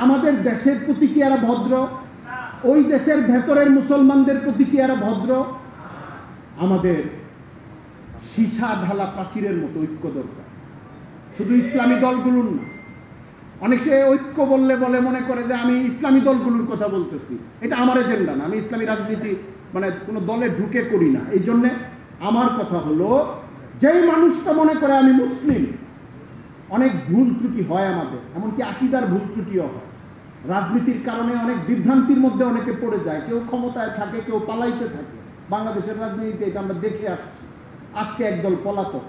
আমাদের দেশের প্রতি কি এরা ভদ্র? ওই দেশের ভেতরের মুসলমানদের প্রতি কি এরা ভদ্র? আমাদের সীসা ঢালা প্রাচীরের মতো ঐক্য দরকার, শুধু ইসলামী দলগুলোর না। অনেকে ঐক্য বললে বলে মনে করে যে আমি ইসলামী দলগুলোর কথা বলতেছি। এটা আমার এজেন্ডা না, আমি ইসলামী রাজনীতি মানে কোনো দলে ঢুকে করি না। এই জন্যে আমার কথা হলো, যেই মানুষটা মনে করে আমি মুসলিম, অনেক ভুল ত্রুটি হয় আমাদের, এমনকি আকীদার ভুল ত্রুটিও হয়। রাজনীতির কারণে অনেক বিভ্রান্তির মধ্যে অনেকে পড়ে যায়, কেউ ক্ষমতায় থাকে, কেউ পালাইতে থাকে। বাংলাদেশের রাজনীতিতে এটা আমরা দেখে আসছি। আজকে একদল পলাতক,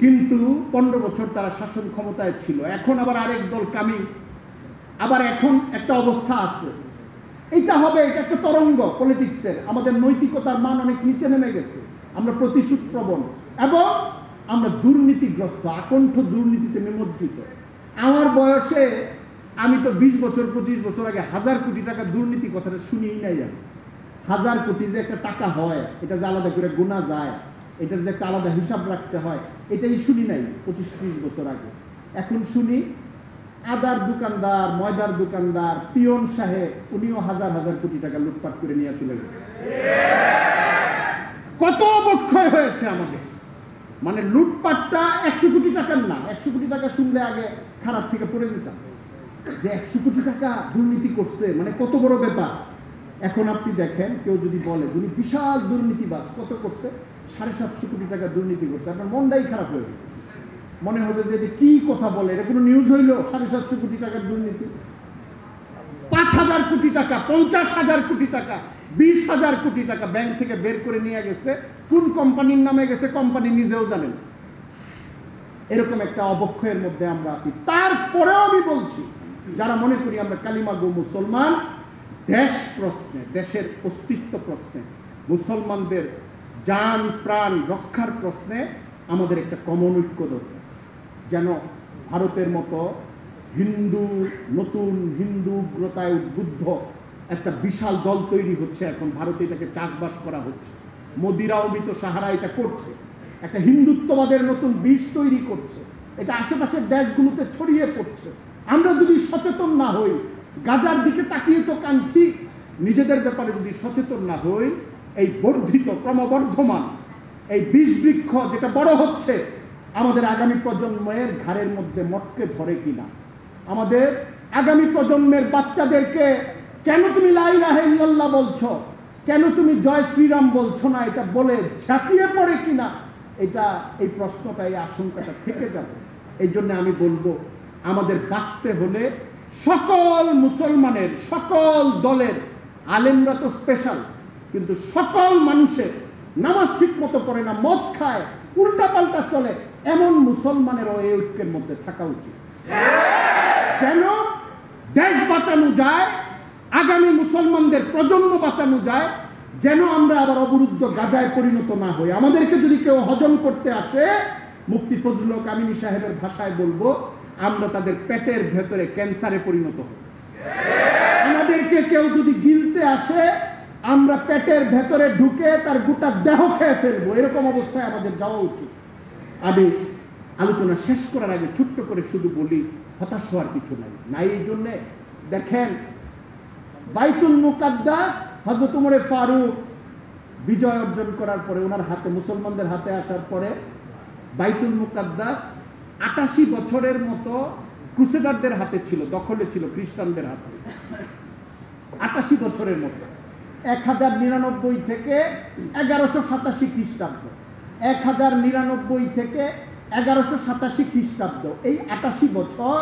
কিন্তু 15 বছর তারা শাসন ক্ষমতায় ছিল, এখন আবার আরেক দল কামি, আবার এখন একটা অবস্থা আছে। এটা হবে, এটা একটা তরঙ্গ পলিটিক্সের। আমাদের নৈতিকতার মান অনেক নিচে নেমে গেছে, আমরা প্রতিশোধ প্রবণ এবং আমরা দুর্নীতিগ্রস্ত, আকণ্ঠ দুর্নীতিতে নিমজ্জিত। আমার বয়সে আমি তো 20 বছর 25 বছর আগে 1000 কোটি টাকা দুর্নীতি কথাটা শুনিই নাই। আমি 1000 কোটি যে একটা টাকা হয়, এটা যে আলাদা করে গোনা যায়, এটার যে একটা আলাদা হিসাব রাখতে হয়, এটাই শুনি নাই 25-30 বছর আগে। এখন শুনি আদার দোকানদার, ময়দার দোকানদার, পিয়ন সাহেব, উনিও হাজার হাজার কোটি টাকা লুটপাট করে নিয়ে চলে গেছে। কত অবক্ষয় হয়েছে আমাদের। মানে লুটপাটটা 100 কোটি টাকার না। 100 কোটি টাকা শুনলে আগে খারাপ থেকে পড়ে যেতাম, যে 100 কোটি টাকা দুর্নীতি করছে, মানে কত বড় ব্যাপার। এখন আপনি দেখেন, কেউ যদি বলে যিনি বিশাল দুর্নীতিবাজ, কত করছে, 750 কোটি টাকা দুর্নীতি করছে, আপনার মনটাই খারাপ হয়ে যাবে। মনে হবে যে এটা কি কথা বলে, এটা কোনো নিউজ হইল? 750 কোটি টাকার দুর্নীতি। 5000 কোটি টাকা, 50,000 কোটি টাকা, 20,000 কোটি টাকা ব্যাংক থেকে বের করে নিয়ে গেছে। কোন কোম্পানির নামে গেছে কোম্পানি নিজেও জানেন। এরকম একটা অবক্ষয়ের মধ্যে আমরা আছি। তারপরেও আমি বলছি, যারা মনে করি আমরা কালিমা গো মুসলমান, দেশ প্রশ্নে, দেশের অস্তিত্ব প্রশ্নে, মুসলমানদের জান প্রাণ রক্ষার প্রশ্নে আমাদের একটা কমন ঐক্য দরকার। যেন ভারতের মতো হিন্দু, নতুন হিন্দু উগ্রতায় উদ্বুদ্ধ একটা বিশাল দল তৈরি হচ্ছে। এখন ভারতে এটাকে চাষবাস করা হচ্ছে। মোদিরাও মৃত সাহারা এটা করছে, একটা হিন্দুত্ববাদের নতুন বীজ তৈরি করছে। এটা আশেপাশের দেশগুলোতে ছড়িয়ে পড়ছে। আমরা যদি সচেতন না হই, গাজার দিকে তাকিয়ে তো কাঁদছি, নিজেদের ব্যাপারে যদি সচেতন না হই, এই বর্ধিত ক্রমবর্ধমান এই বিষ বৃক্ষ যেটা বড় হচ্ছে, আমাদের আগামী প্রজন্মের ঘাড়ের মধ্যে মটকে ধরে কিনা, আমাদের আগামী প্রজন্মের বাচ্চাদেরকে কেন তুমি লা ইলাহা ইল্লাল্লাহ বলছো, কেন তুমি জয় শ্রীরাম বলছো না, এটা বলে ঝাঁপিয়ে পড়ে কিনা, এটা এই প্রশ্নটা, এই আশঙ্কাটা থেকে যাবে। এই জন্য আমি বলবো, আমাদের বাঁচতে হলে সকল মুসলমানের, সকল দলের, আলেমরা তো স্পেশাল, কিন্তু সকল মানুষের নামাজ ঠিক মতো পড়ে না, মদ খায়, উল্টা পাল্টা চলে, এমন মুসলমানেরও এই ঐক্যের মধ্যে থাকা উচিত, যেন দেশ বাঁচানো যায়, আগামী মুসলমানদের প্রজন্ম বাঁচানো যায়, যেন আমরা আবার অবরুদ্ধ গাজায় পরিণত না হই। আমাদেরকে যদি কেউ হজম করতে আসে, মুফতি ফজলুল হক আমিনী সাহেবের ভাষায় বলবো, আমরা তাদের পেটের ভেতরে ক্যান্সারে পরিণত হই। আমাদেরকে কেউ যদি গিলতে আসে, আমরা পেটের ভেতরে ঢুকে তার গোটা দেহ খেয়ে ফেলবো। এরকম অবস্থায় আমাদের যাওয়া উচিত। আমি আলোচনা শেষ করার আগে ছোট্ট করে শুধু বলি, হতাশ হওয়ার কিছু নাই। এই জন্য দেখেন, বাইতুল মুকাদ্দাস হযরত ওমর ফারুক বিজয় অর্জন করার পরে, ওনার হাতে, মুসলমানদের হাতে আসার পরে, বাইতুল মুকাদ্দাস 88 বছরের মতো ক্রুসেডারদের হাতে ছিল, দখলে ছিল, খ্রিস্টানদের হাতে 88 বছরের মতো। 1099 থেকে 1187 খ্রিস্টাব্দ, 1099 থেকে 1187 খ্রিস্টাব্দ, এই 88 বছর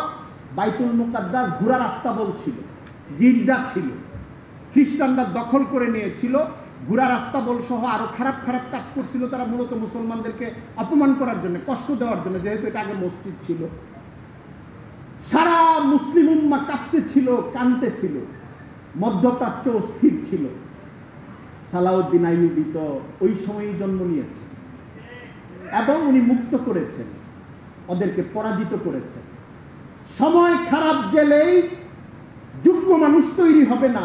বাইতুল মুকাদ্দাস ঘোড়ার আস্তাবল ছিল, গির্জা ছিল, খ্রিস্টানরা দখল করে নিয়েছিল। ঘোড়ার আস্তাবল সহ আরো খারাপ খারাপ কাজ করছিল তারা, মূলত মুসলমানদেরকে অপমান করার জন্য, কষ্ট দেওয়ার জন্য, যেহেতু এটা আগে মসজিদ ছিল। সারা মুসলিম উম্মাহ কাঁপতেছিল, কাঁদতেছিল, মধ্যপ্রাচ্য অস্থির ছিল। সালাউদ্দিন আইয়ুবী তো ওই সময়ই জন্ম নিয়েছে এবং উনি মুক্ত করেছেন, ওদেরকে পরাজিত করেছেন। সময় খারাপ গেলেই যোগ্য মানুষ তৈরি হবে না,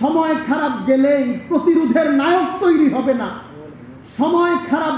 সময় খারাপ গেলেই প্রতিরোধের নায়ক তৈরি হবে না, সময় খারাপ